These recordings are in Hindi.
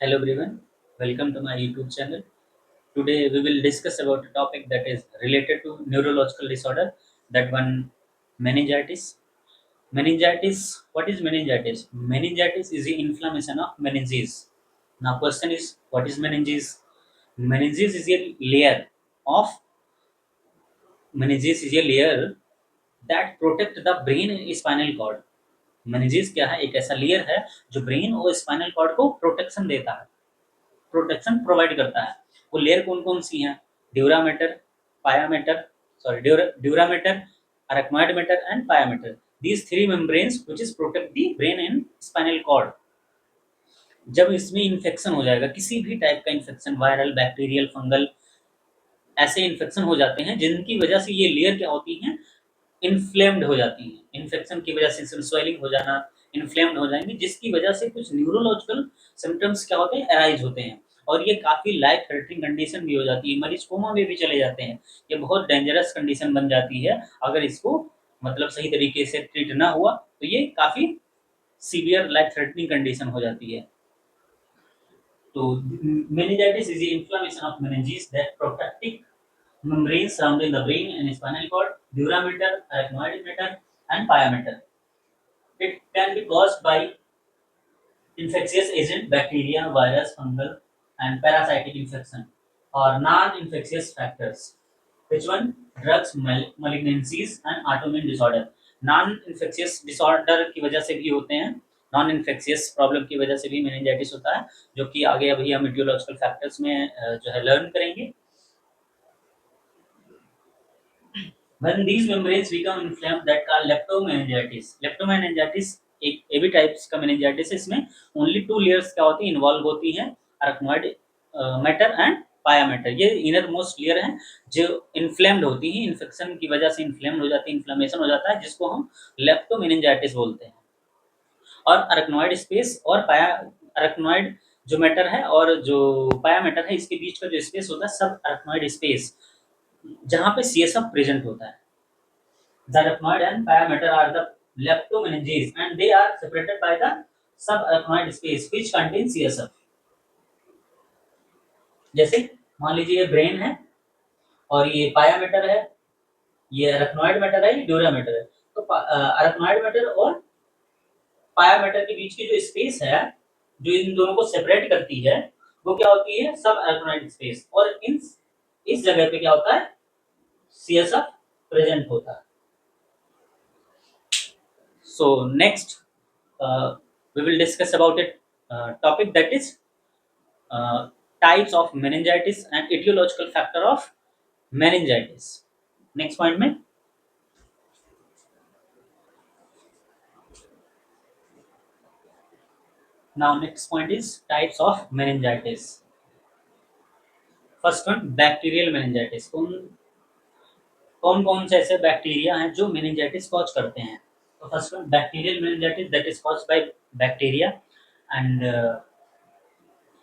Hello everyone, welcome to my YouTube channel. Today we will discuss about a topic that is related to neurological disorder, that one meningitis. Meningitis, what is meningitis? Meningitis is the inflammation of meninges. Now question is, what is meninges? Meninges is a layer of meninges is a layer that protect the brain and spinal cord. meninges क्या है? एक ऐसा लेयर है जो ब्रेन और स्पाइनल कॉर्ड को प्रोटेक्शन देता है, प्रोटेक्शन प्रोवाइड करता है। वो लेयर कौन कौन सी हैं? Dura mater, pia mater, sorry dura mater, arachnoid mater and pia mater. These three membranes which is protect the brain and spinal cord. जब इसमें इन्फेक्शन हो जाएगा, किसी भी टाइप का इन्फेक्शन, वायरल, बैक्टीरियल, फंगल, ऐसे इन्फेक्शन हो जाते हैं जिनकी वजह से ये लेयर क्या होती हैं? इन्फ्लेम्ड हो जाती हैं। इन्फेक्शन की वजह से स्वेलिंग हो जाना, इन्फ्लेम्ड हो जाएंगी, जिसकी वजह से कुछ न्यूरोलॉजिकल सिम्टम्स क्या होते हैं? अराइज होते हैं। और ये काफ़ी लाइफ थ्रेटनिंग कंडीशन भी हो जाती है, मरीज कोमा में भी चले जाते हैं। ये बहुत डेंजरस कंडीशन बन जाती है अगर इसको मतलब सही तरीके से ट्रीट ना हुआ तो ये काफ़ी सीवियर लाइफ थ्रेटनिंग कंडीशन हो जाती है। तो meningitis is the inflammation of meninges that protecting membranes surrounding the brain and spinal cord, durameter, arachnoid matter, and pyometer. It can be caused by infectious agent, bacteria, virus, fungal, and parasitic infection, or non-infectious factors. Which one? Drugs, malignancies, and autoimmune disorder. Non-infectious disorder की वजह से भी होते हैं, नॉन इन्फेक्शियस प्रॉब्लम की वजह से भी मेनिंजाइटिस होता है, जो कि आगे अभी हम etiological फैक्टर्स में जो है लर्न करेंगे। When these membranes become inflamed, that called leptomeningitis. Leptomeningitis एक एबी टाइप्स का मेनिंजाइटिस है। इसमें ओनली टू लेयर्स क्या होती है? इन्वॉल्व होती हैं, अरेक्नॉइड मैटर एंड पायामेटर। ये इनर मोस्ट लेयर है जो इन्फ्लेम्ड होती है, इन्फेक्शन की वजह से इन्फ्लेम्ड हो जाती है, इन्फ्लेमेशन हो जाता है, जिसको हम लेप्टोमेनिंजाइटिस बोलते हैं। और अरेक्नॉइड स्पेस और पाया अरेक्नॉइड जो मैटर है और जो पायामेटर है, इसके बीच का जो स्पेस होता है सब अरेक्नॉइड स्पेस, जहाँ पे सीएसएफ प्रेजेंट होता है। The arachnoid and pyometer are the leptomeninges and they are separated by the subarachnoid space which contains CSF। जैसे मान लीजिए ये ब्रेन है और ये पायामेटर है, ये अरेक्नॉइड मैटर है, ये ड्यूरामेटर है। तो अरेक्नॉइड मैटर और पायामेटर के बीच की जो स्पेस है जो इन दोनों को सेपरेट करती है वो क्या होती है? सब अरेक्नॉइड स्पेस। और इन इस जगह पे क्या होता है? सीएसएफ प्रेजेंट होता है। So next, we will discuss about a topic that is uh, types of meningitis and etiological factor of meningitis. Next point में now next point is types of meningitis. First one, bacterial meningitis. कौन कौन से ऐसे बैक्टीरिया हैं जो meningitis कॉज करते हैं? तो first one, bacterial meningitis, that is caused by bacteria and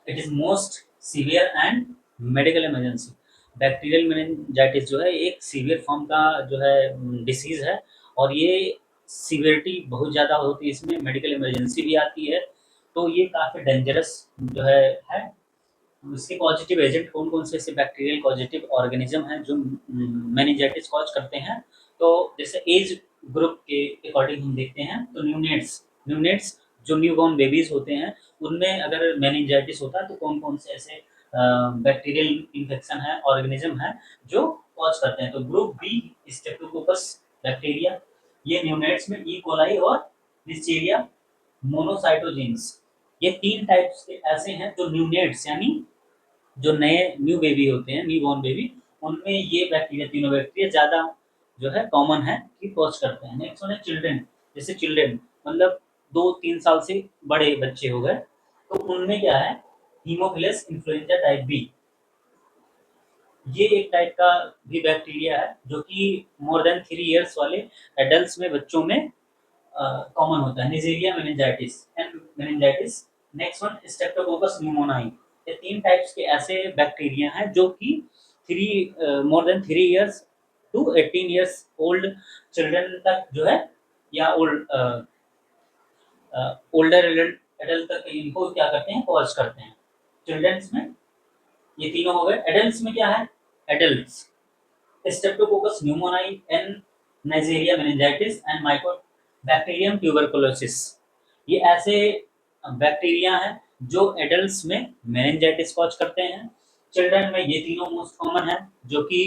it is most severe and medical emergency. Bacterial meningitis जो है एक सीवियर फॉर्म का जो है डिसीज है और ये सीवियरिटी बहुत ज़्यादा होती है, इसमें मेडिकल इमरजेंसी भी आती है। तो ये काफ़ी डेंजरस जो है। इसके पॉजिटिव एजेंट कौन कौन से ऐसे बैक्टीरियल पॉजिटिव ऑर्गेनिज्म हैं जो मेनिंजाइटिस कॉज करते हैं? तो जैसे एज ग्रुप के अकॉर्डिंग हम देखते हैं तो न्यूनेट्स जो न्यूबॉर्न बेबीज होते हैं उनमें अगर मेनिंजाइटिस होता है तो कौन कौन से ऐसे बैक्टीरियल इन्फेक्शन है, ऑर्गेनिज्म है जो कॉज करते हैं? तो ग्रुप बी, स्टेप्टोकोकस बैक्टीरिया, ये न्यूनेट्स में ई कोलाई और लिस्टेरिया मोनोसाइटोजेंस। ये तीन टाइप्स के ऐसे हैं जो न्यूनेट्स यानी जो नए न्यू बेबी होते हैं, न्यू बॉर्न बेबी, उनमें ये बैक्टीरिया, तीनों बैक्टीरिया ज़्यादा जो है कॉमन है कि कॉज करते हैं। नेक्स्ट वन है चिल्ड्रन। जैसे चिल्ड्रन मतलब 2-3 साल से बड़े बच्चे हो गए, तो उनमें क्या है? हीमोफिलस इन्फ्लुएंजा टाइप बी, ये एक टाइप का भी बैक्टीरिया है जो कि मोर देन 3 इयर्स वाले एडल्ट में, बच्चों में कॉमन होता है। Neisseria meningitis and meningitis. Next one streptococcus pneumoniae. ये तीन टाइप्स के ऐसे बैक्टीरिया हैं जो कि three more than 3 years to 18 years old children तक जो है, या ओल्डर एडल्ट तक इनको क्या करते हैं? कॉज करते हैं। चिल्ड्रंस में ये तीनों हो गए। एडल्ट्स में क्या है? Adults streptococcus pneumoniae and Neisseria meningitis and mycobacterium tuberculosis. ये ऐसे बैक्टीरिया हैं जो एडल्ट्स में मेनिंजाइटिस कॉज करते हैं। चिल्ड्रन में ये तीनों मोस्ट कॉमन है जो कि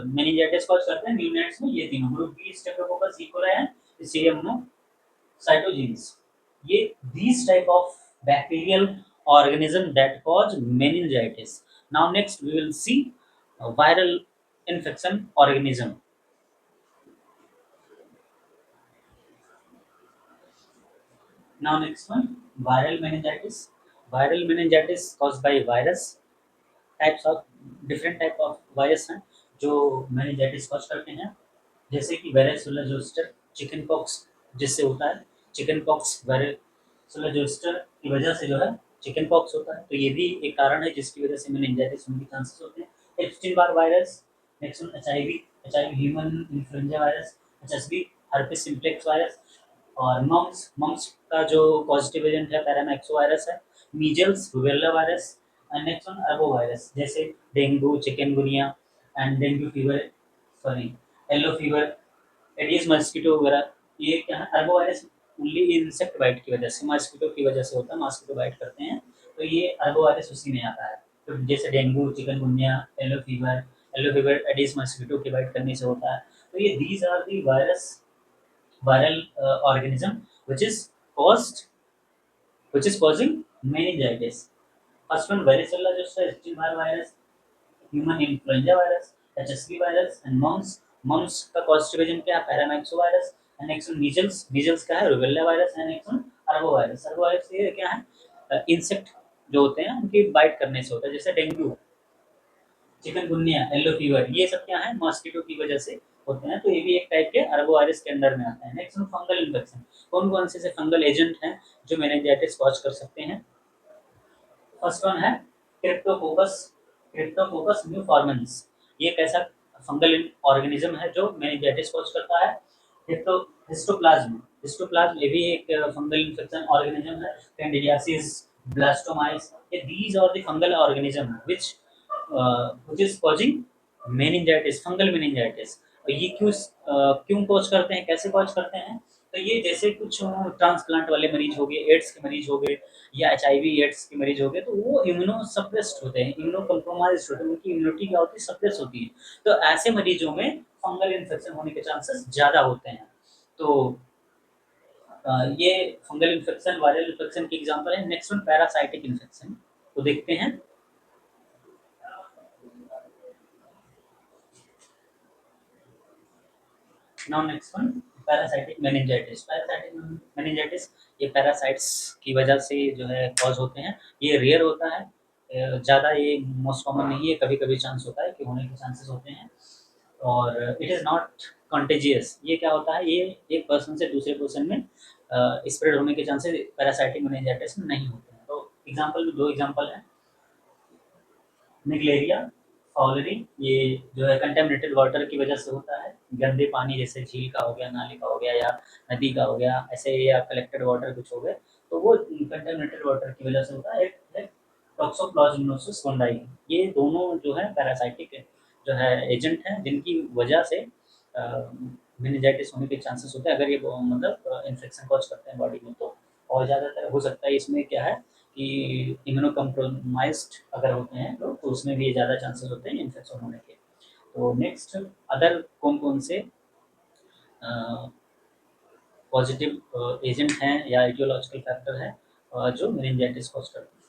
मेनिंजाइटिस कॉज करते हैं। न्यूनेट्स में ये तीनों, group B streptococcus E coli and सीरियम cytogenes. ये these type of bacterial organism that cause meningitis. Now next we will see viral infection organism. Now next one, viral meningitis. Viral meningitis caused by virus. Types of different type of virus हैं जो meningitis cause करते हैं, जैसे कि वेरेसुला जोस्टर, चिकन पॉक्स जिससे होता है। चिकन पॉक्स वेरेसुला जोस्टर की वजह से जो है चिकन पॉक्स होता है, तो ये भी एक कारण है जिसकी वजह से मेनिंजाइटिस होने के चांसेस होते हैं। Epstein Barr virus, next one HIV human influenza virus, HSV herpes simplex virus, और मम्स मम्स का जो पॉजिटिव एजेंट है पैरामैक्सो वायरस है। Measles rubella virus and next one arbovirus, जैसे dengue, chikungunya and dengue fever, sorry yellow fever, Aedes mosquito वगैरह। ये क्या है? Arbovirus only insect bite की वजह से, मस्कीटो की वजह से होता है, मस्कीटो बाइट करते हैं, तो ये अर्बो वायरस उसी में आता है। तो जैसे dengue, chikungunya, yellow fever Aedes mosquito की बाइट करने से होता है। तो ये these are the virus viral organism which is caused which is causing meningitis. First one varicella zoster, Epstein-Barr virus, human influenza virus, HSV virus and mumps. Mumps का पॉजिटिव एजेंट क्या है? Paramyxovirus. And next one measles, measles का है rubella virus. And next one arbovirus. Arbovirus ये क्या है? इंसेक्ट जो होते हैं उनकी बाइट करने से होता है, जैसे डेंगू, चिकनगुनिया, येलो फीवर, ये सब क्या है? मॉस्किटो की वजह से होते हैं, तो ये भी एक टाइप के अरबो वायरस के अंडर में आता है। नेक्स्ट फंगल इन्फेक्शन, कौन कौन से फंगल एजेंट हैं जो मेनिंजाइटिस कॉज कर सकते हैं? फर्स्ट वन है क्रिप्टोकोकस, क्रिप्टोकोकस न्यूफॉर्मेंस। ये एक ऐसा फंगल ऑर्गेनिज्म है जो मेनिंजाइटिस कॉज करता है। हिस्टोप्लाज्म, हिस्टोप्लाज्म ये भी एक फंगल इन्फेक्शन ऑर्गेनिज्म है। कैंडिडियासिस, ब्लास्टोमाइस, ये these are the fungal organism which is causing meningitis, fungal meningitis। और ये क्यों कॉज करते हैं, कैसे कॉज करते हैं? तो ये जैसे कुछ ट्रांसप्लांट वाले मरीज हो गए, एड्स के मरीज हो गए, या एचआईवी एड्स के मरीज हो गए, तो वो इम्यूनो सप्रेस्ड होते हैं, इम्यूनो कम्प्रोमाइज होते हैं, उनकी इम्यूनिटी क्या होती है? सप्रेस होती है। तो ऐसे मरीजों में फंगल इन्फेक्शन होने के चांसेस ज़्यादा होते हैं। तो ये फंगल इन्फेक्शन वायरल इन्फेक्शन की एग्जांपल है। नेक्स्ट वन पैरासाइटिक इन्फेक्शन को देखते हैं। Now next one parasitic meningitis. Parasitic meningitis ये पैरासाइट्स की वजह से जो है कॉज होते हैं। ये रेयर होता है, ज़्यादा ये मोस्ट कॉमन नहीं है, कभी कभी चांस होता है कि होने के चांसेस होते हैं। और इट इज़ नॉट कॉन्टेजियस। ये क्या होता है? ये एक पर्सन से दूसरे पर्सन में स्प्रेड होने के चांसेस पैरासाइटिक मेनिंजाइटिस में नहीं होते हैं। तो एग्जाम्पल, दो एग्जाम्पल हैं। निगलेरिया फाउलरी, ये जो है कंटेमिनेटेड वाटर की वजह से होता है। गंदे पानी जैसे झील का हो गया, नाले का हो गया, या नदी का हो गया, ऐसे, या कलेक्टेड वाटर कुछ हो गए, तो वो कंटेमिनेटेड वाटर की वजह से होता है। एक है टॉक्सोप्लाज्मोसिस गोंडाई। ये दोनों जो है पैरासाइटिक जो है एजेंट हैं जिनकी वजह से मेनिंजाइटिस होने के चांसेस होते हैं। अगर ये मतलब इन्फेक्शन कॉज करते हैं बॉडी में, तो और ज़्यादातर हो सकता है इसमें क्या है कि इम्यूनो कम्प्रोमाइज्ड अगर होते हैं लोग, तो उसमें भी ज़्यादा चांसेस होते हैं इन्फेक्शन होने के। तो नेक्स्ट अदर कौन कौन से पॉजिटिव एजेंट हैं या आइडियोलॉजिकल फैक्टर हैं जो मेनिंजाइटिस कॉज करते हैं?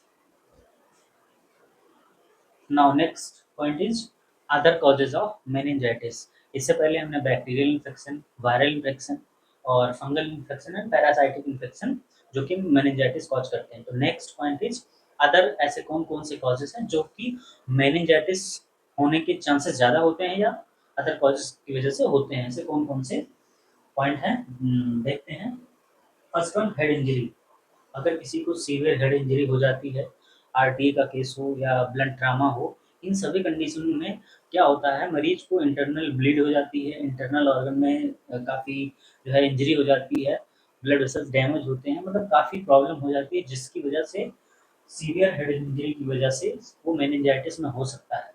Now next point is other causes of meningitis. इससे पहले हमने बैक्टीरियल इन्फेक्शन, वायरल इन्फेक्शन और fungal infection and parasitic infection जो कि मेनिंजाइटिस कॉज करते हैं। तो नेक्स्ट पॉइंट इज अदर, ऐसे कौन कौन से कॉजेज हैं जो कि मेनिंजाइटिस होने के चांसेस ज़्यादा होते हैं या अदर कॉजेज की वजह से होते हैं। ऐसे कौन कौन से पॉइंट हैं, देखते हैं। First one, head injury. अगर किसी को सीवियर हेड इंजरी हो जाती है, आरटीए का केस हो या ब्लड ट्रामा हो, इन सभी कंडीशन में क्या होता है? मरीज को इंटरनल ब्लीड हो जाती है, इंटरनल ऑर्गन में काफ़ी जो है इंजरी हो जाती है, ब्लड वेसल्स डैमेज होते हैं, मतलब काफ़ी प्रॉब्लम हो जाती है, जिसकी वजह से सीवियर हेड इंजरी की वजह से वो मेनिंजाइटिस में हो सकता है,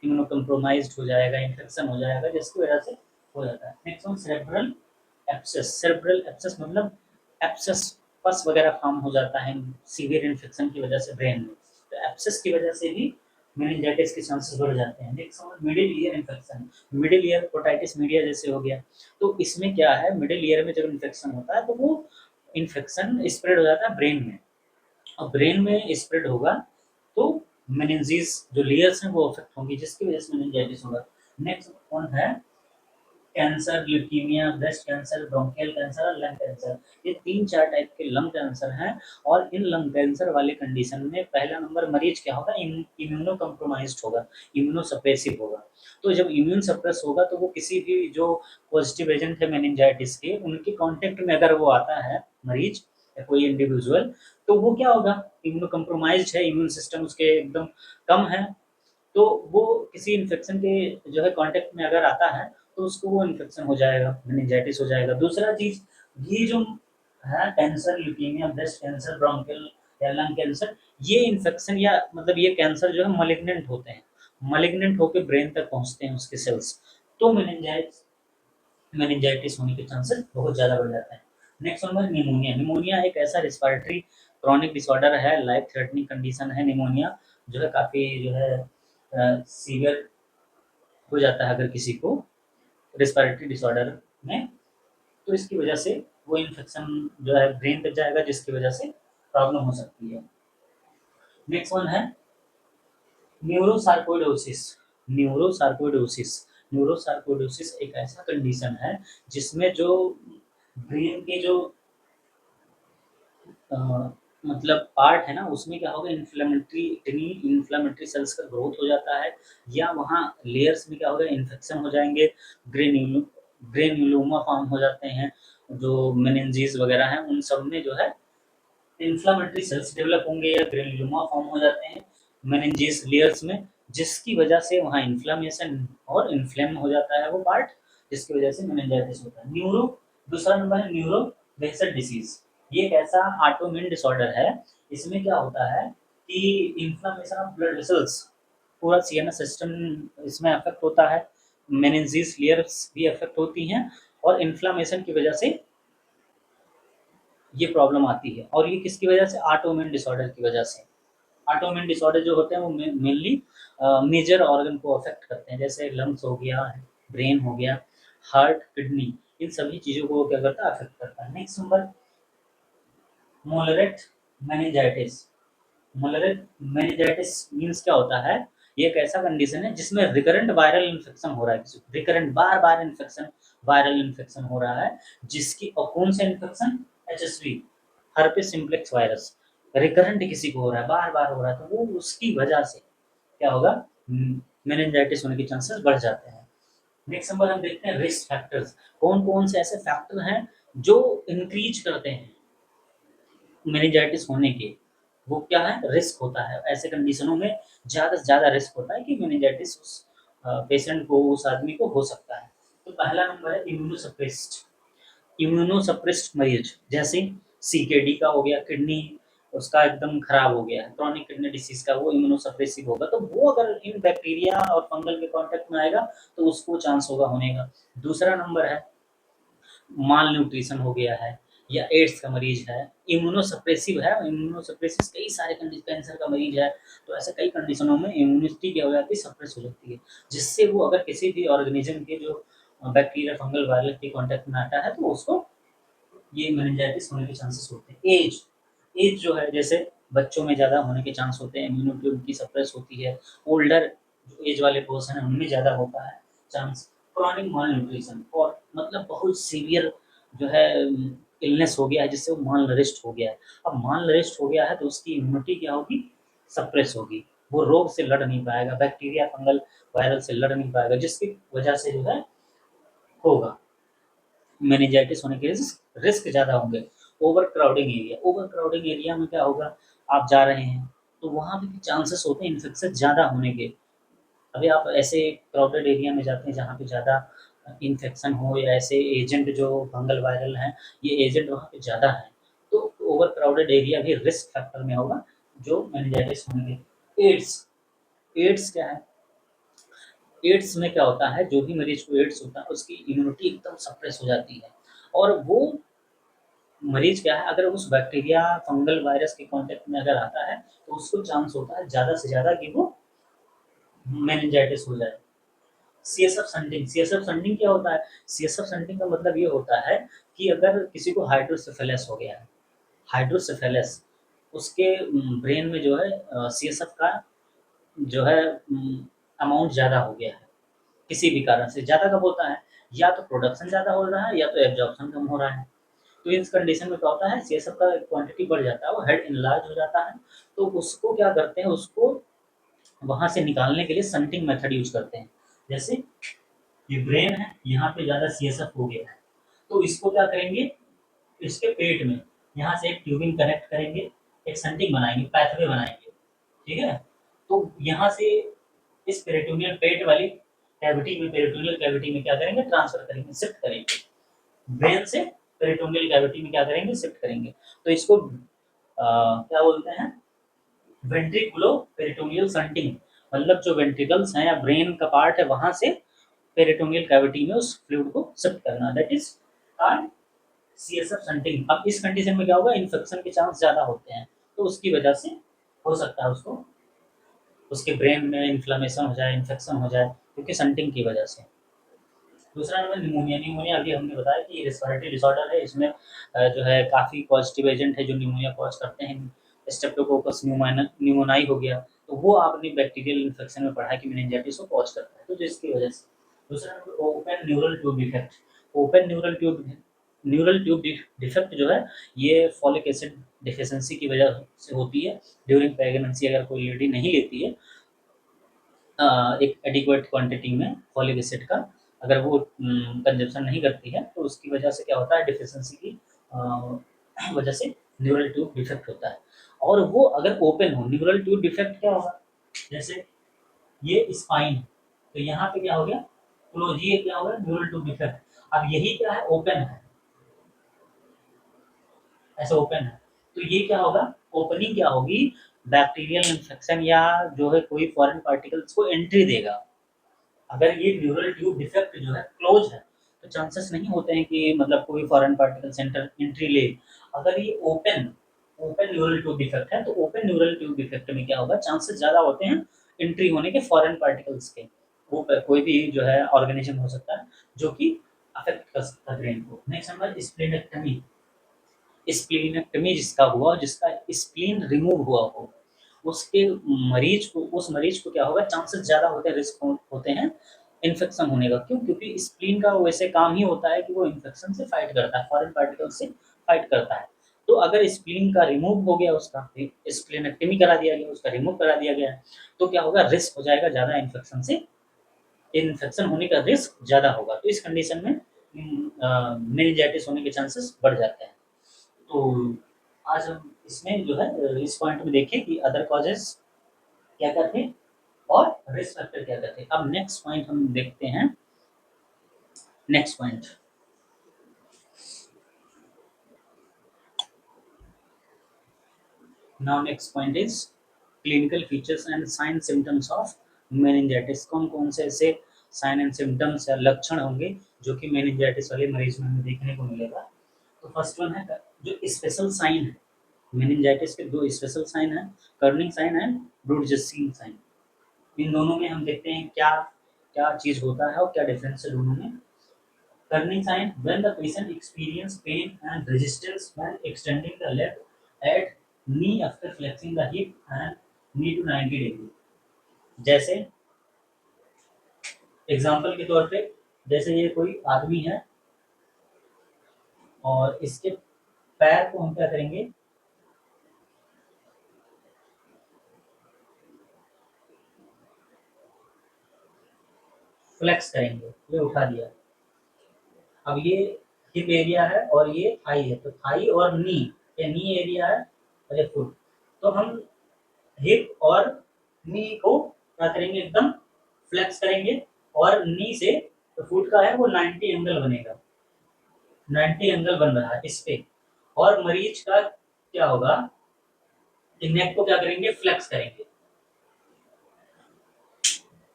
इम्यूनो कम्प्रोमाइज्ड हो जाएगा, इन्फेक्शन हो जाएगा, जिसकी वजह से हो जाता है। Next one cerebral abscess. Cerebral abscess मतलब एब्सेस पस वगैरह फॉर्म हो जाता है सीवियर इन्फेक्शन की वजह से ब्रेन में, तो एब्सेस की वजह से भी मेनिंजाइटिस के चांसेस बढ़ जाते हैं। Next one middle ear infection. Middle ear otitis media जैसे हो गया, तो इसमें क्या है, मिडिल ईयर में जब इन्फेक्शन होता है तो वो इन्फेक्शन स्प्रेड हो जाता है ब्रेन में, और ब्रेन में स्प्रेड होगा तो मेनिंजेस जो लेयर्स हैं वो अफेक्ट होंगी, जिसकी वजह से मेनिंजाइटिस होगा। नेक्स्ट कौन है, cancer, leukaemia, breast cancer, bronchial cancer और लंग कैंसर। ये 3-4 टाइप के लंग कैंसर हैं, और इन लंग कैंसर वाले कंडीशन में पहला नंबर मरीज क्या होगा, इम्यूनो कम्प्रोमाइज्ड होगा, इम्यूनो सप्रेसिव होगा। तो जब इम्यून सप्रेस होगा तो वो किसी भी जो पॉजिटिव एजेंट है मेनिंजाइटिस के, उनके कांटेक्ट में अगर वो आता है मरीज या कोई इंडिविजुअल, तो वो क्या होगा, इम्यूनो कम्प्रोमाइज्ड है, इम्यून सिस्टम उसके एकदम कम है, तो वो किसी इन्फेक्शन के जो है कांटेक्ट में अगर आता है तो उसको वो इन्फेक्शन हो जाएगा, मेनिंजाइटिस हो जाएगा। दूसरा चीज, ये जो है cancer, leukaemia, breast cancer, bronchial या लंग कैंसर, ये इन्फेक्शन या मतलब ये कैंसर जो है मलिग्नेंट होते हैं, मलिग्नेंट होकर ब्रेन तक पहुंचते हैं उसके सेल्स, तो मेनिंजाइटिस होने के चांसेस बहुत ज़्यादा बढ़ जाते हैं। Next number pneumonia. निमोनिया एक ऐसा रिस्पायरेटरी क्रॉनिक डिसऑर्डर है, लाइफ थ्रेटनिंग कंडीशन है निमोनिया, जो है काफ़ी जो है सीवियर हो जाता है अगर किसी को रिस्पायरेटरी डिसऑर्डर में, तो इसकी वजह से वो इन्फेक्शन जो है ब्रेन तक जाएगा, जिसकी वजह से प्रॉब्लम हो सकती है। नेक्स्ट वन है न्यूरोसार्कोइडोसिस। न्यूरोसार्कोइडोसिस न्यूरोसार्कोइडोसिस एक ऐसा कंडीशन है जिसमें जो ब्रेन के जो अ, मतलब पार्ट है ना, उसमें क्या होगा, इन्फ्लेमेटरी सेल्स का ग्रोथ हो जाता है, या वहाँ लेयर्स में क्या होगा, इन्फेक्शन हो जाएंगे, ग्रेन्यूलो ग्रेन्यूलोमा फॉर्म हो जाते हैं, जो मेनिंजेस वगैरह हैं उन सब में जो है इन्फ्लेमेटरी सेल्स डेवलप होंगे या ग्रेन्यूलोमा फॉर्म हो जाते हैं मेनिंजेस लेयर्स में, जिसकी वजह से वहाँ इन्फ्लेमेशन और इन्फ्लेम हो जाता है वो पार्ट, जिसकी वजह से मेनिंजाइटिस होता है। न्यूरो, दूसरा नंबर है न्यूरो वेसल डिसीज। ये एक ऐसा ऑटोइम्यून डिसऑर्डर है, इसमें क्या होता है कि इन्फ्लेमेशन ऑफ ब्लड वेसल्स, पूरा सीएनएस सिस्टम इसमें अफेक्ट होता है, मेनिंजेस लेयर्स भी अफेक्ट होती हैं, और इन्फ्लेमेशन की वजह से ये प्रॉब्लम आती है, और ये किसकी वजह से, ऑटोइम्यून डिसऑर्डर की वजह से। ऑटोइम्यून डिसऑर्डर जो होते हैं वो मेनली मेजर ऑर्गन को अफेक्ट करते हैं, जैसे लंग्स हो गया, ब्रेन हो गया, हार्ट, किडनी, इन सभी चीज़ों को क्या करता है, अफेक्ट करता है। Next number moderate meningitis. Moderate meningitis means क्या होता है, ये एक ऐसा कंडीशन है जिसमें रिकरेंट वायरल इन्फेक्शन हो रहा है, रिकरेंट बार बार इन्फेक्शन, वायरल इन्फेक्शन हो रहा है, जिसकी, और कौन सा infection, HSV, herpes simplex virus, recurrent किसी को हो रहा है, बार बार हो रहा है, तो वो उसकी वजह से क्या होगा, मेनिंजाइटिस होने के चांसेस बढ़ जाते हैं। नेक्स्ट नंबर हम देखते हैं रिस्क फैक्टर्स। कौन कौन से ऐसे फैक्टर हैं जो इंक्रीज करते हैं मेनिंजाइटिस होने के, वो क्या है, रिस्क होता है, ऐसे कंडीशनों में ज़्यादा से ज़्यादा रिस्क होता है कि मेनिंजाइटिस उस पेशेंट को, उस आदमी को हो सकता है। तो पहला नंबर है इम्यूनो सप्रेस्ड मरीज, जैसे सीकेडी का हो गया, किडनी उसका एकदम खराब हो गया है, क्रॉनिक किडनी डिसीज का, वो इम्यूनो सप्रेसिव होगा, तो वो अगर इन बैक्टीरिया और फंगल के कांटेक्ट में आएगा तो उसको चांस होगा होने का। दूसरा नंबर है माल न्यूट्रिशन हो गया है, या एड्स का मरीज है, इम्यूनो सप्रेसिव है, इम्यूनो सप्रेसिव कई सारे कैंसर का मरीज है, तो ऐसे कई कंडीशनों में इम्यूनिटी क्या हो जाती है, सप्रेस हो जाती है, जिससे वो अगर किसी भी ऑर्गेनिज्म के जो बैक्टीरिया, फंगल, वायरल के कांटेक्ट में आता है तो उसको ये मेनिंजाइटिस होने के चांसेस होते हैं। एज, एज जो है, जैसे बच्चों में ज़्यादा होने के चांस होते हैं, इम्यूनिटी उनकी सप्रेस होती है, ओल्डर जो एज वाले पर्सन है उनमें ज़्यादा होता है चांस। क्रॉनिक माल न्यूट्रिशन, और मतलब बहुत सीवियर जो है इलनेस हो गया है, जिससे वो माल नरिश्ड हो गया है। अब माल नरिश्ड हो गया है तो उसकी इम्यूनिटी क्या होगी, सप्रेस होगी, वो रोग से लड़ नहीं पाएगा, बैक्टीरिया, फंगल, वायरल से लड़ नहीं पाएगा, जिसकी वजह से जो है होगा मेनिंजाइटिस होने के रिस्क ज़्यादा होंगे। ओवर क्राउडिंग एरिया में क्या होगा, आप जा रहे हैं तो वहाँ पे चांसेस होते हैं इन्फेक्शन ज़्यादा होने के। अभी आप ऐसे क्राउडेड एरिया में जाते हैं जहाँ पे ज़्यादा इन्फेक्शन हो, या ऐसे एजेंट जो फंगल वायरल हैं, ये एजेंट वहाँ पे ज़्यादा है, तो ओवर क्राउडेड एरिया भी रिस्क फैक्टर में होगा जो मेनिंजाइटिस होंगे। एड्स, एड्स क्या है? एड्स में क्या होता है, जो भी मरीज को एड्स होता है उसकी इम्यूनिटी एकदम सप्रेस हो जाती है, और वो मरीज क्या है, अगर उस बैक्टीरिया फंगल वायरस के कांटेक्ट में अगर आता है तो उसको चांस होता है ज़्यादा से ज़्यादा कि वो मेनिंजाइटिस हो जाए। सीएसएफ संटिंग, सीएसएफ संटिंग क्या होता है? सीएसएफ संटिंग का मतलब ये होता है कि अगर किसी को हाइड्रोसेफेलस हो गया है, हाइड्रोसेफेलस, उसके ब्रेन में जो है सीएसएफ का जो है अमाउंट ज़्यादा हो गया है, किसी भी कारण से। ज़्यादा कब होता है? या तो प्रोडक्शन ज़्यादा हो रहा है या तो एब्जॉर्प्शन कम हो रहा है। तो इस कंडीशन में क्या होता है, सीएसएफ का क्वांटिटी बढ़ जाता है, वो हेड इनलार्ज हो जाता है। तो उसको क्या करते हैं, उसको वहाँ से निकालने के लिए संटिंग मेथड यूज करते हैं। जैसे ये ब्रेन है, यहाँ पे ज़्यादा सीएसएफ हो गया है, तो इसको क्या करेंगे, इसके पेट में यहाँ से एक ट्यूबिंग कनेक्ट करेंगे, एक संटिंग बनाएंगे, पैथवे बनाएंगे, ठीक है। तो यहाँ से इस पेरिटोनियल पेट वाली कैविटी में, पेरिटोनियल कैविटी में क्या करेंगे, ट्रांसफर करेंगे, शिफ्ट करेंगे। ब्रेन से पेरिटोनियल कैविटी में क्या करेंगे, शिफ्ट करेंगे। तो इसको क्या बोलते हैं, वेंट्रिकुलो पेरिटोनियल संटिंग, मतलब जो वेंट्रिकल्स हैं या ब्रेन का पार्ट है वहां से पेरिटोनियल कैविटी में उस फ्लूइड को शिफ्ट करना, that is called CSF shunting. अब इस कंडीशन में क्या होगा, इन्फेक्शन के चांस ज्यादा होते हैं, तो उसकी वजह से हो सकता है उसको, उसके ब्रेन में इन्फ्लेमेशन हो जाए, इन्फेक्शन हो जाए, क्योंकि संटिंग की वजह से। दूसरा नंबर निमोनिया। निमोनिया अभी हमने बताया कि ये रेस्पिरेटरी डिसऑर्डर है, इसमें जो है काफ़ी पॉजिटिव एजेंट है जो निमोनिया कॉज करते हैं। स्टेप्टोकोकस न्यूमोनाई हो गया, तो वो आपने बैक्टीरियल इन्फेक्शन में पढ़ा कि मेनिंजाइटिस को कॉज करता है, तो जिसकी वजह से। दूसरा number open neural tube defect. Open neural tube defect जो है, ये फॉलिक एसिड डिफिशिएंसी की वजह से होती है। ड्यूरिंग प्रेगनेंसी अगर कोई लेडी नहीं लेती है एक एडिक्वेट क्वांटिटी में फॉलिक एसिड का, अगर वो कंजप्शन नहीं करती है, तो उसकी वजह से क्या होता है, डिफिशियंसी की वजह से न्यूरल ट्यूब डिफेक्ट होता है। और वो अगर ओपन हो, न्यूरल ट्यूब डिफेक्ट क्या होगा, जैसे ये स्पाइन, तो यहाँ पे क्या हो गया, क्लोज, ये क्या हो गया, न्यूरल ट्यूब डिफेक्ट। अब यही क्या है, ओपन है, ऐसा ओपन है, तो ये क्या होगा, ओपनिंग क्या होगी, बैक्टीरियल इन्फेक्शन या जो है कोई फॉरेन पार्टिकल्स को एंट्री देगा। अगर ये न्यूरल ट्यूब डिफेक्ट जो है क्लोज है, तो चांसेस नहीं होते हैं कि मतलब कोई फॉरेन पार्टिकल सेंटर एंट्री ले। अगर ये open open neural tube defect है, तो ओपन न्यूरल ट्यूब डिफेक्ट में क्या होगा, चांसेस ज़्यादा होते हैं एंट्री होने के फॉरेन पार्टिकल्स के। वो कोई भी जो है ऑर्गेनिज्म हो सकता है जो कि अफेक्ट कर सकता है ब्रेन को। Next number splenectomy. स्प्लीनेक्टमी जिसका हुआ, जिसका स्प्लीन रिमूव हुआ हो, उसके उस मरीज को क्या होगा, चांसेस ज़्यादा होते हैं, रिस्क होते हैं इन्फेक्शन होने का। क्यों? क्योंकि स्प्लीन का वैसे काम ही होता है कि वो इन्फेक्शन से फाइट करता है, फॉरेन पार्टिकल से फाइट करता है। तो अगर स्प्लीन का रिमूव हो गया, उसका स्प्लीनेक्टमी करा दिया गया, उसका रिमूव करा दिया गया, तो क्या होगा, रिस्क हो जाएगा ज़्यादा इन्फेक्शन से, इन्फेक्शन होने का रिस्क ज़्यादा होगा। तो इस कंडीशन में मेनिंजाइटिस होने के चांसेस बढ़ जाते हैं। तो आज हम इसमें जो है इस पॉइंट में देखें कि अदर कॉजेज क्या क्या थे और रिस्क फैक्टर क्या क्या थे। अब नेक्स्ट पॉइंट हम देखते हैं। Next point, now next point is clinical features and sign symptoms of meningitis. कौन कौन से ऐसे साइन एंड सिम्टम्स या लक्षण होंगे जो कि मेनिंजाइटिस वाले मरीज में हमें देखने को मिलेगा। तो फर्स्ट वन है जो स्पेशल साइन है, मेनिंजाइटिस के दो स्पेशल साइन है, कर्निंग साइन एंड ब्रूडजेसिन साइन। इन दोनों में हम देखते हैं क्या क्या चीज होता है और क्या डिफरेंस है दोनों में। Turning sign, when the patient experience pain and resistance when extending the leg at knee after flexing the hip and knee to 90 degree। जैसे एग्जाम्पल के तौर पे, जैसे ये कोई आदमी है और इसके पैर को हम क्या करेंगे, फ्लेक्स करेंगे, ये उठा दिया। अब ये हिप एरिया है और ये थाई है, तो थाई और नी, ये नी एरिया है और ये फुट। तो हम हिप और नी को क्या करेंगे, एकदम फ्लेक्स करेंगे, और नी से तो फुट का है वो 90 एंगल बनेगा, 90 एंगल बन रहा है इस पे। और मरीज का क्या होगा, नेक को क्या करेंगे, फ्लेक्स करेंगे।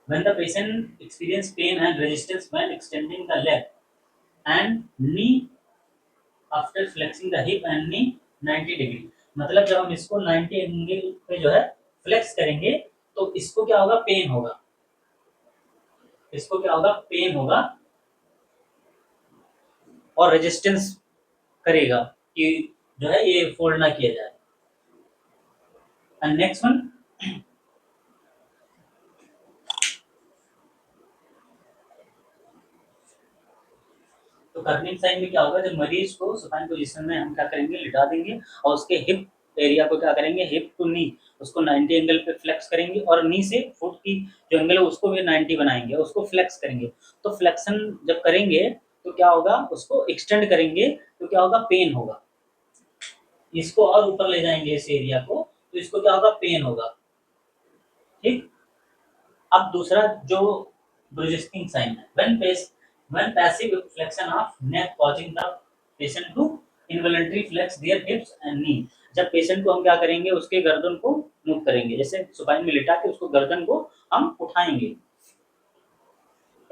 When the patient experience pain and resistance when extending the leg and knee after flexing the hip and knee 90 degree, मतलब जब हम इसको 90 एंगल पे जो है फ्लेक्स करेंगे तो इसको क्या होगा, पेन होगा, इसको क्या होगा, पेन होगा और रेजिस्टेंस करेगा कि जो है ये फोल्ड ना किया जाए। एंड नेक्स्ट वन, तो कर्निंग साइन में क्या होगा, जब मरीज को सुपाइन पोजीशन में हम क्या करेंगे, लिटा देंगे और उसके हिप एरिया को क्या करेंगे, हिप टू नी उसको 90 एंगल पे फ्लेक्स करेंगे और नी से फुट की जो एंगल है उसको भी 90 बनाएंगे, उसको फ्लेक्स करेंगे। तो फ्लेक्शन जब करेंगे तो क्या होगा, उसको एक्सटेंड करेंगे तो क्या होगा, पेन होगा। इसको और ऊपर ले जाएंगे इस एरिया को तो इसको क्या होगा, पेन होगा। ठीक। अब दूसरा जो ब्रुजिस्किंग साइन है, when passive flexion of neck causing the patient to involuntarily flex their hips and knee, जब पेशेंट को हम क्या करेंगे, उसके गर्दन को मूव करेंगे, जैसे सुपाइन में लिटा के उसको गर्दन को हम उठाएंगे,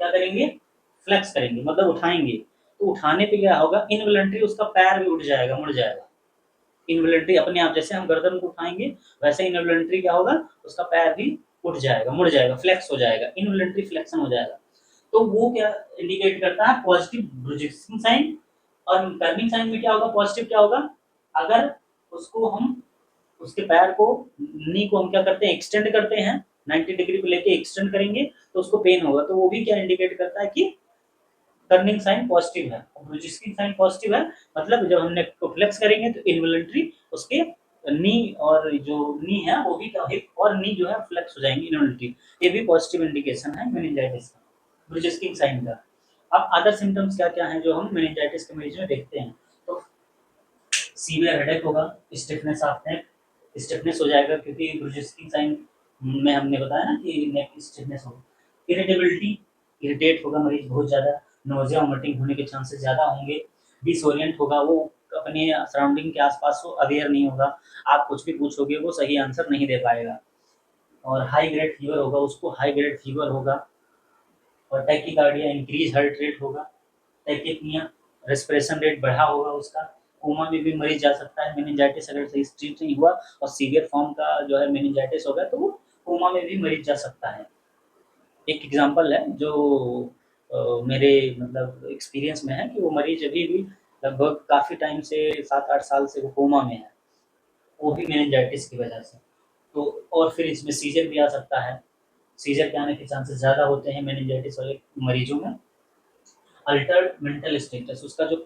क्या करेंगे, फ्लेक्स करेंगे मतलब उठाएंगे। तो उठाने पे क्या होगा, इनवॉलंटरी उसका पैर भी उठ जाएगा, मुड़ जाएगा। इनवॉलंटरी अपने आप, जैसे हम गर्दन को उठाएंगे वैसे इनवॉलंटरी क्या होगा, उसका पैर भी उठ जाएगा, मुड़ जाएगा, फ्लेक्स हो जाएगा, इनवॉलंटरी फ्लेक्शन हो जाएगा। तो वो क्या इंडिकेट करता है, पॉजिटिव ब्रुजिंग साइन। और कर्निंग साइन में क्या होगा, पॉजिटिव क्या होगा, अगर उसको हम उसके पैर को, नी को हम क्या करते हैं, एक्सटेंड करते हैं 90 डिग्री पे लेके एक्सटेंड करेंगे तो उसको पेन होगा। तो वो भी क्या इंडिकेट करता है कि टर्निंग साइन पॉजिटिव है, ब्रुजिस्किंग साइन पॉजिटिव है। मतलब जब हमने को फ्लेक्स करेंगे तो इनवॉलंटरी उसके नी और जो नी है वो भी हिप और नी जो है फ्लेक्स हो जाएंगे इनवॉलंटरी। ये भी पॉजिटिव इंडिकेशन है मेनिंजाइटिस का, ब्रुजिस्किंग साइन का। अब अदर सिम्टम्स क्या क्या हैं जो हम मेनिंजाइटिस के मरीज में देखते हैं, तो सीवियर हेडेक होगा, स्टिफनेस ऑफ नेक, स्टिफनेस हो जाएगा क्योंकि ब्रुजिस्किंग साइन में हमने बताया ना कि नेक स्टिफनेस होगा। इरिटेबिलिटी, इरिटेट होगा मरीज बहुत ज़्यादा, नोजिया वोमिटिंग होने के चांसेस ज़्यादा होंगे। डिसोरिएंट होगा, वो अपने सराउंडिंग के आसपास वो अवेयर नहीं होगा, आप कुछ भी पूछोगे वो सही आंसर नहीं दे पाएगा। और हाई ग्रेड फीवर होगा, उसको हाई ग्रेड फीवर होगा। और टैकीकार्डिया, इंक्रीज हार्ट रेट होगा। टैकीपनिया, रेस्पिरेशन रेट बढ़ा होगा उसका। कोमा में भी मरीज जा सकता है, मेनिंजाइटिस अगर सही ट्रीट नहीं हुआ और सीवियर फॉर्म का जो है मेनिंजाइटिस होगा तो वो कोमा में भी मरीज जा सकता है। एक एग्जांपल है जो मेरे मतलब एक्सपीरियंस में है कि वो मरीज अभी भी लगभग काफ़ी टाइम से 7-8 साल से वो कोमा में है, वो भी मेनिंजाइटिस की वजह से। तो और फिर इसमें सीजर भी आ सकता है, सीजर के आने के चांसेस ज़्यादा होते हैं मेनिंजाइटिस वाले मरीजों में। अल्टर्ड मेंटल स्टेटस, उसका जो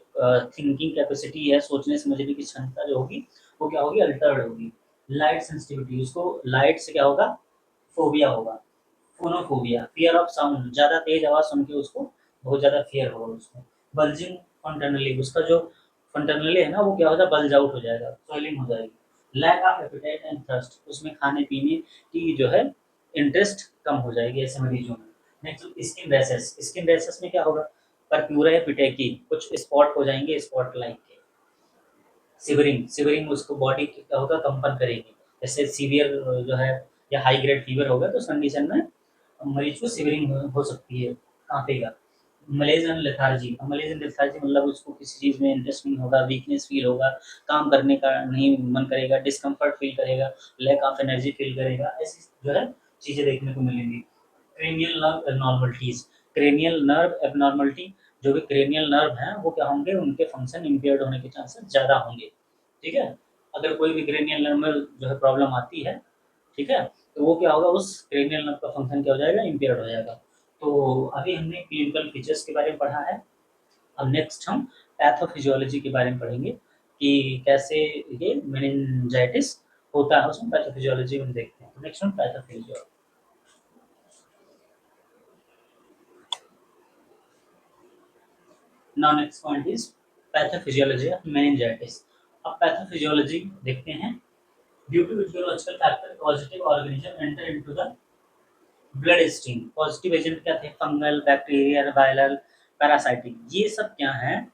थिंकिंग कैपेसिटी है, सोचने समझने की क्षमता जो होगी वो क्या होगी, अल्टर्ड होगी। लाइट सेंसिटिविटी, उसको लाइट से क्या होगा, फोबिया होगा। फोनोफोबिया, फियर ऑफ साउंड, ज़्यादा तेज आवाज़ सुन के उसको बहुत ज़्यादा फियर होगा उसको। बल्जिंग फंटनली, उसका जो फंटनली है ना वो क्या होगा, बल्ज आउट हो जाएगा, स्वेलिंग हो जाएगी। Lack of appetite and thirst, उसमें खाने पीने की जो है इंटरेस्ट कम हो जाएगी ऐसे मरीजों में। Next skin rashes, skin rashes में क्या होगा, परप्यूरा या पिटेकी, कुछ स्पॉट हो जाएंगे, स्पॉट लाइक के। सिवरिंग, सिवरिंग उसको बॉडी क्या होगा, कंपन करेगी। जैसे सीवियर जो है या हाई ग्रेड फीवर होगा तो उस कंडीशन में मरीज को सिवरिंग हो सकती है, कांपेगा। मलेजियन लेथार्जी, मलेजियन लेथार्जी मतलब उसको किसी चीज़ में इंटरेस्ट नहीं होगा, वीकनेस फील होगा, काम करने का नहीं मन करेगा, डिस्कम्फर्ट फील करेगा, लैक ऑफ एनर्जी फील करेगा, ऐसी जो है चीज़ें देखने को मिलेंगी। Cranial nerve abnormalities, cranial nerve abnormality, जो भी क्रेनियल नर्व हैं वो क्या होंगे, उनके फंक्शन इम्पेयर्ड होने के चांसेस ज़्यादा होंगे। ठीक है, अगर कोई भी क्रेनियल नर्व में जो है प्रॉब्लम आती है, ठीक है, तो वो क्या होगा, उस क्रेनियल नर्व का फंक्शन क्या हो जाएगा, इम्पेयर्ड हो जाएगा। तो अभी हमने क्लिनिकल फीचर्स के बारे में पढ़ा है। अब नेक्स्ट हम पैथोफिजियोलॉजी के बारे में पढ़ेंगे कि कैसे ये मेनिंजाइटिस होता है, उसमें पैथोफिजियोलॉजी में देखते हैं। नेक्स्ट हम pathophysiology. Now next point is pathophysiology of meningitis. अब पैथोफिजियोलॉजी देखते हैं। Due to physiological factor positive organism enter into the blood stream. Positive agent क्या थे, फंगल, बैक्टीरियल, वायरल, पैरासाइटिक, ये सब क्या हैं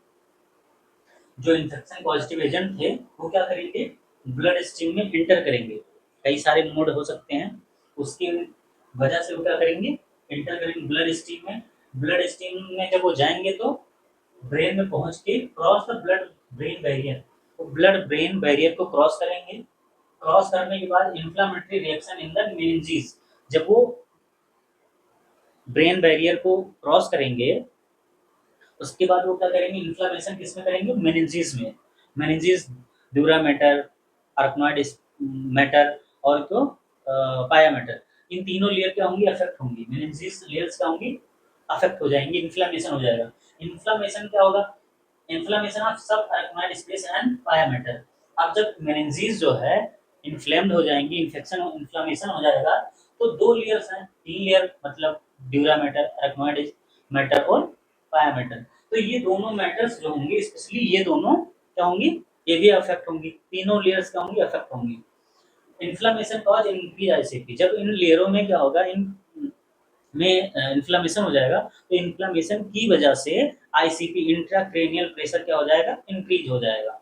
जो इन्फेक्शन पॉजिटिव एजेंट थे, वो क्या करेंगे, ब्लड स्ट्रीम में इंटर करेंगे, कई सारे मोड हो सकते हैं, उसकी वजह से वो क्या करेंगे, इंटर करेंगे ब्लड स्ट्रीम में। ब्लड स्ट्रीम में जब वो जाएंगे तो ब्रेन में पहुंच के cross the blood brain barrier, तो ब्लड ब्रेन बैरियर को क्रॉस करेंगे। क्रॉस करने के बाद inflammatory reaction in the meninges, जब वो ब्रेन बैरियर को क्रॉस करेंगे उसके बाद वो क्या करेंगे, इन्फ्लामेशन किसमें करेंगे, मेनिंजेस में। Meninges, dura mater, arachnoid matter और तो पाया मैटर, इन तीनों लेयर क्या होंगी, अफेक्ट होंगी। मेनिंजेस लेयर्स क्या होंगी, अफेक्ट हो जाएंगी, इन्फ्लामेशन हो जाएगा। इन्फ्लामेशन क्या होगा, इन्फ्लामेशन ऑफ सब आर्कनॉइड स्पेस एंड पाया मैटर। अब जब मेनिंजेस जो है इन्फ्लेम्ड हो जाएंगी, इन्फेक्शन इन्फ्लामेशन हो जाएगा, तो दो लेयर्स हैं, तीन लेयर मतलब ड्यूरा मैटर, आर्कनॉइड मैटर और पाया मैटर। तो ये दोनों मैटर्स जो होंगे, स्पेशली ये दोनों क्या होंगी, ये भी अफेक्ट होंगी, तीनों लेयर्स क्या होंगी, अफेक्ट होंगी। इन्फ्लामेशन कॉज इंक्रीज आईसीपी, जब इन लेयरों में क्या होगा, इन में इन्फ्लामेशन हो जाएगा, तो इन्फ्लामेशन की वजह से आईसीपी इंट्राक्रेनियल प्रेशर क्या हो जाएगा, इंक्रीज हो जाएगा।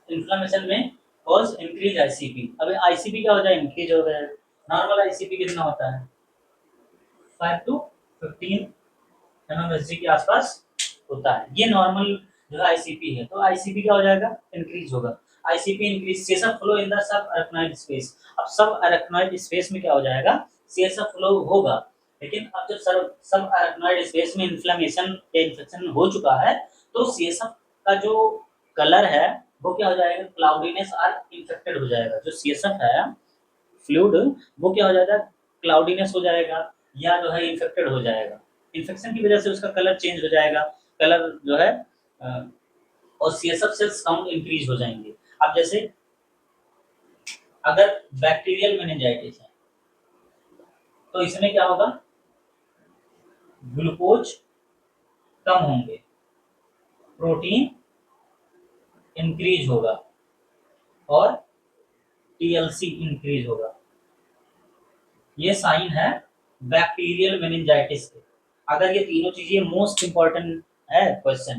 इन्फ्लामेशन में कॉज इंक्रीज आईसीपी, अब आईसीपी क्या हो जाए, इंक्रीज हो गया। नॉर्मल आईसीपी कितना होता है, 5 to 15 mmHg के आसपास होता है, ये नॉर्मल जो आईसीपी है। तो आईसीपी क्या हो जाएगा, इंक्रीज होगा। ICP increase, CSF flow in the sub arachnoid space, अब सब अरेक्नॉइड स्पेस में क्या हो जाएगा, सीएसएफ फ्लो होगा। लेकिन अब जब सब अरेक्नॉइड स्पेस में इन्फ्लेमेशन या इन्फेक्शन हो चुका है, तो सीएसएफ का जो कलर है वो क्या हो जाएगा, क्लाउडीनेस और इन्फेक्टेड हो जाएगा। जो सीएसएफ है फ्लूइड, वो क्या हो जाएगा, क्लाउडीनेस हो जाएगा या जो है इन्फेक्टेड हो जाएगा। इन्फेक्शन की वजह से उसका कलर चेंज हो जाएगा, कलर जो है और सीएसएफ सेल्स काउंट इंक्रीज हो जाएंगे। अब जैसे अगर बैक्टीरियल मेनिंजाइटिस है तो इसमें क्या होगा, ग्लूकोज कम होंगे, प्रोटीन इंक्रीज होगा और टीएलसी इंक्रीज होगा। ये साइन है बैक्टीरियल मेनिंजाइटिस के। अगर ये तीनों चीजें, मोस्ट इंपॉर्टेंट है क्वेश्चन,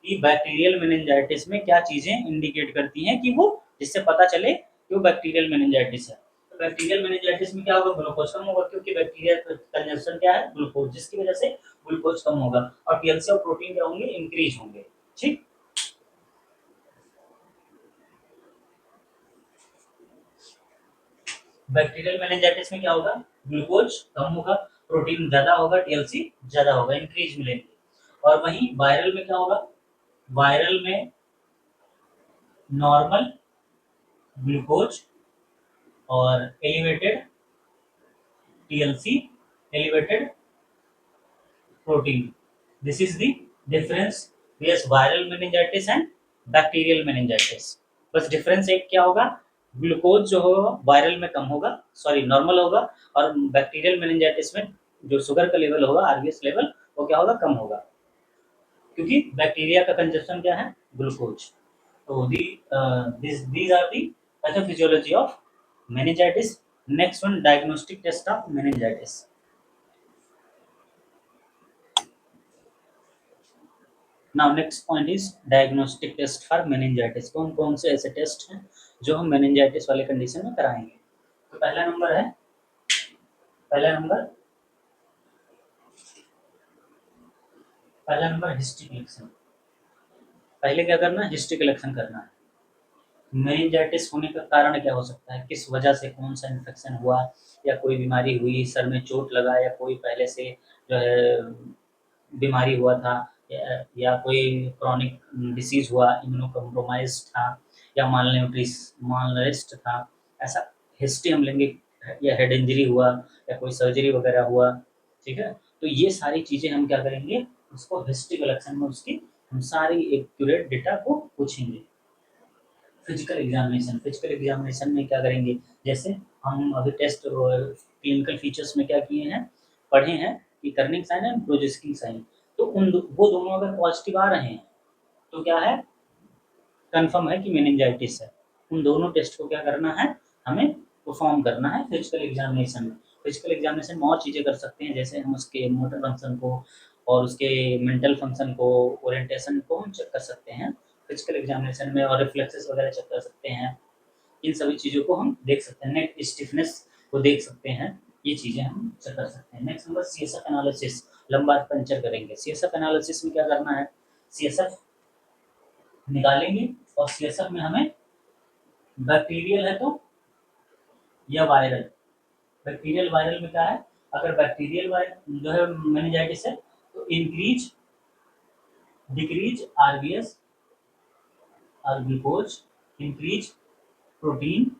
कि बैक्टीरियल मेनिंजाइटिस में क्या चीजें इंडिकेट करती हैं कि वो, जिससे पता चले कि वो बैक्टीरियल मेनिंजाइटिस है। तो बैक्टीरियल मेनिंजाइटिस में क्या होगा, ग्लूकोज कम होगा, क्योंकि बैक्टीरिया कंजम्पशन क्या है, ग्लूकोज, जिसकी वजह से ग्लूकोज कम होगा और टीएलसी और प्रोटीन क्या होंगे, इंक्रीज होंगे। ठीक, बैक्टीरियल मेनिंजाइटिस में क्या होगा, ग्लूकोज कम होगा, प्रोटीन ज्यादा होगा, टीएलसी ज्यादा होगा, इंक्रीज मिलेंगे। और वहीं वायरल में क्या होगा, वायरल में नॉर्मल ग्लूकोज और elevated TLC, elevated protein. This is the difference between viral meningitis and bacterial meningitis. बस डिफरेंस एक क्या होगा, ग्लूकोज जो होगा वायरल में कम होगा, सॉरी नॉर्मल होगा, और बैक्टीरियल मेनिंजाइटिस में जो शुगर का लेवल होगा, आरबीएस लेवल, वो क्या होगा, कम होगा, क्योंकि बैक्टीरिया का कंजप्शन क्या है, ग्लूकोज। तो these are the pathophysiology of meningitis. Next one, diagnostic test of meningitis. Now next point is diagnostic test for meningitis. कौन कौन से ऐसे टेस्ट हैं जो हम meningitis वाले कंडीशन में कराएंगे। तो पहला नंबर हिस्ट्री कलेक्शन। पहले क्या करना है, हिस्ट्री कलेक्शन करना है। मेनिंजाइटिस होने का कारण क्या हो सकता है, किस वजह से, कौन सा इन्फेक्शन हुआ, या कोई बीमारी हुई, सर में चोट लगा, या कोई पहले से जो है बीमारी हुआ था, या कोई क्रॉनिक डिसीज हुआ, इम्यूनो कॉम्प्रोमाइज था, या मालनरिस्ट था, ऐसा हिस्ट्री हम लेंगे। या हेड इंजरी हुआ, या कोई सर्जरी वगैरह हुआ, ठीक है। तो ये सारी चीज़ें हम क्या करेंगे, उसको हिस्ट्री कलेक्शन में उसकी हम सारी एक्यूरेट डेटा को पूछेंगे। फिजिकल एग्जामिनेशन में क्या करेंगे, जैसे हम अभी टेस्ट क्लिनिकल फीचर्स में क्या किए हैं, पढ़े हैं कि कर्निंग साइन एंड प्रोजेस्किंग साइन। तो वो दोनों अगर पॉजिटिव आ रहे हैं तो क्या है, कंफर्म है कि मेनिंजाइटिस है। उन दोनों टेस्ट को क्या करना है, हमें परफॉर्म करना है फिजिकल एग्जामिनेशन में। फिजिकल एग्जामिनेशन में और चीज़ें कर सकते हैं, जैसे हम उसके मोटर फंक्शन को और उसके मेंटल फंक्शन को, ओरिएंटेशन को हम चेक कर सकते हैं फिजिकल एग्जामिनेशन में, और रिफ्लेक्सेस वगैरह चेक कर सकते हैं। इन सभी चीज़ों को हम देख सकते हैं, नेक स्टिफनेस को देख सकते हैं, ये चीज़ें हम चेक कर सकते हैं। Next number CSF analysis, lumbar puncture करेंगे। सीएसएफ एनालिसिस में क्या करना है, सीएसएफ निकालेंगे और सीएसएफ में हमें बैक्टीरियल है तो या वायरल, बैक्टीरियल वायरल में क्या है, अगर बैक्टीरियल वायरल जो है मेनिंजाइटिस है तो इंक्रीज डिक्रीज आरबीएस और glucose, increase protein,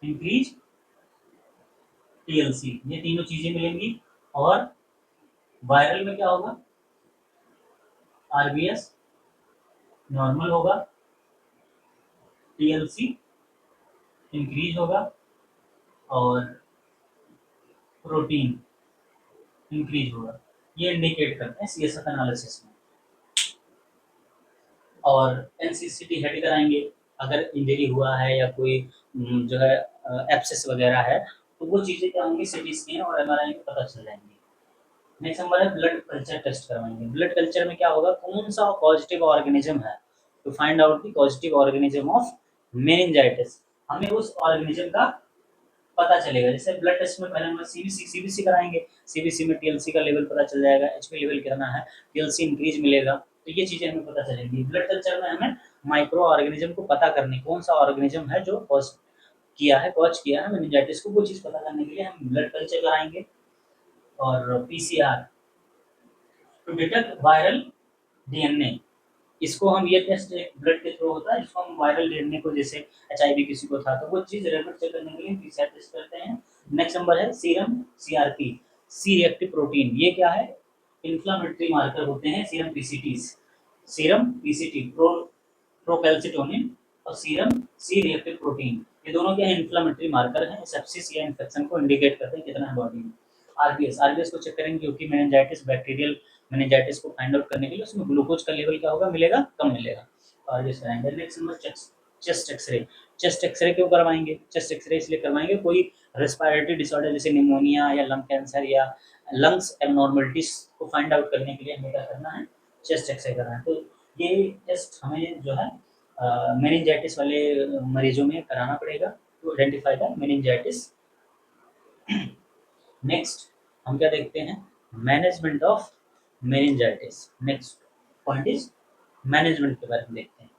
increase TLC, ये तीनों चीजें मिलेंगी। और वायरल में क्या होगा, आरबीएस नॉर्मल होगा, टीएलसी इंक्रीज होगा और प्रोटीन इंक्रीज होगा। ये इंडिकेट करते हैं सीएसएफ एनालिसिस में। और एनसीसीटी हेड कराएंगे, अगर इंजरी हुआ है या कोई जो है एब्सेस वगैरह है, तो वो चीज़ें क्या होंगी, सीटी स्कैन और एमआरआई में पता चल जाएंगी। नेक्स्ट नंबर है ब्लड कल्चर टेस्ट करवाएंगे। ब्लड कल्चर में क्या होगा, कौन सा पॉजिटिव ऑर्गेनिज्म है, to find out the positive organism of meningitis, हमें उस ऑर्गेनिज्म का पता चलेगा। जैसे ब्लड टेस्ट में पहले हम सीबीसी कराएंगे, सीबीसी में टीएलसी का लेवल पता चल जाएगा, एचपी लेवल कितना है, टीएलसी इंक्रीज मिलेगा, तो ये चीजें हमें पता चलेंगी। ब्लड कल्चर में हमें माइक्रो ऑर्गेनिज्म को पता करने, कौन सा ऑर्गेनिज्म है जो कॉज किया है मेनिंजाइटिस को, वो चीज पता करने के लिए हम ब्लड कल्चर कराएंगे। और PCR to detect viral DNA, इसको हम, ये टेस्ट एक ब्लड के थ्रू होता है, जिसको हम वायरल डीएनए को, जैसे एचआईवी किसी को था तो वो चीज रेपिड चेक करने के लिए पीसीआर टेस्ट करते हैं। नेक्स्ट नंबर है serum CRP, C reactive protein, ये क्या है, इन्फ्लामेटरी मार्कर होते हैं serum PCTs, serum PCT procalcitonin और सीरम सी रिएक्टिव प्रोटीन, ये दोनों क्या है, इन्फ्लामेटरी मार्कर हैं, सेप्सिस या इन्फेक्शन को इंडिकेट करते हैं कितना है बॉडी में। आरबीएस को चेक करेंगे क्योंकि मेनिंजाइटिस बैक्टीरियल मेनिंजाइटिस को फाइंड आउट करने के लिए उसमें ग्लूकोज का लेवल क्या होगा, मिलेगा, कम मिलेगा। आरबीएस कराएंगे। Next number chest X-ray, chest X-ray क्यों करवाएंगे, चेस्ट एक्सरे इसलिए करवाएंगे, कोई रेस्पिरेटरी डिसऑर्डर जैसे निमोनिया या लंग कैंसर या लंग्स एबनॉर्मलिटीज को फाइंड आउट करने के लिए हमें क्या करना है, चेस्ट एक्सरे करना है। तो ये टेस्ट हमें जो है मेनिंजाइटिस वाले मरीजों में कराना पड़ेगा to identify the meningitis. Next हम क्या देखते हैं, management of meningitis. Next point is management के बारे में देखते हैं।